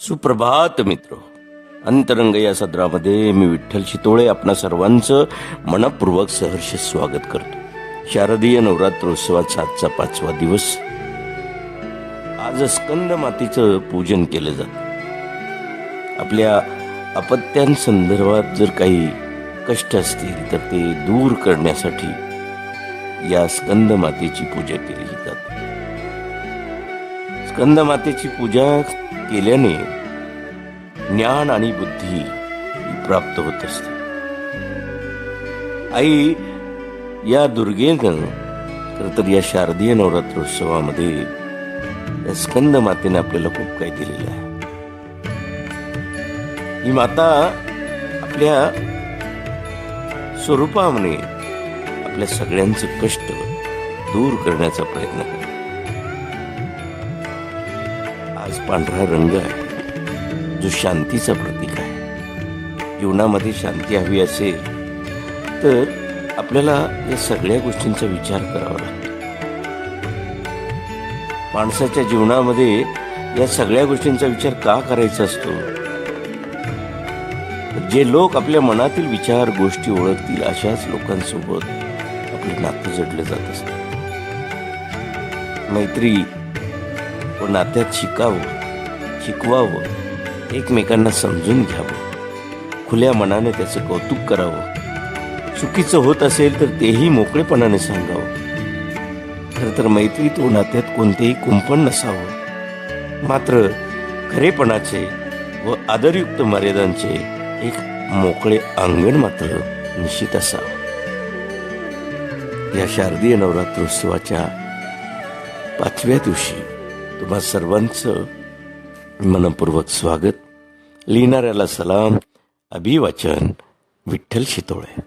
सुप्रभात मित्र. अंतरंग या सदरामध्ये मी विठ्ठल शितोळे आपणा सर्वांचं मनपूर्वक सहर्ष स्वागत करतो. शारदीय नवरात्रोत्सवाचा आजचा 5वा दिवस. आज स्कंद मातेचं पूजन केलं जातं. आपल्या अपत्यांसंदर्भात जर काही कष्ट असतील तर ते दूर करण्यासाठी या स्कंद मातेची पूजा केली जाते. स्कंद मातेची पूजा केल्याने ज्ञान आणि बुद्धी प्राप्त होत असते. आई या दुर्गेनं खरं तर या शारदीय नवरात्रोत्सवामध्ये या स्कंद मातेने आपल्याला खूप काही दिलेलं आहे. ही माता आपल्या स्वरूपाने आपल्या सगळ्यांचं कष्ट दूर करण्याचा प्रयत्न करते. आज पांढरा रंग आहे जो शांतीचा प्रतीक आहे. जीवनामध्ये शांती हवी असेल तर आपल्याला या सगळ्या गोष्टींचा विचार करावा लागतो. माणसाच्या जीवनामध्ये या सगळ्या गोष्टींचा विचार का करायचा असतो? जे लोक आपल्या मनातील विचार गोष्टी ओळखतील अशाच लोकांसोबत आपलं नातं जडलं जात असतं. मैत्री व नात्यात शिकवावं, एकमेकांना समजून घ्यावं, खुल्या मनाने त्याचं कौतुक करावं, चुकीचं होत असेल तर तेही मोकळेपणाने सांगावं. खरं तर मैत्रीत व नात्यात कोणतेही कुंपण नसावं, मात्र खरेपणाचे व आदरयुक्त मर्यादांचे एक मोकळे अंगण मात्र निश्चित असावं. या शारदीय नवरात्रोत्सवाच्या 5व्या दिवशी तुम्हा सर्वांचं मनपूर्वक स्वागत. लिहिणाऱ्याला सलाम, अभिवाचन विठ्ठल शितोळे.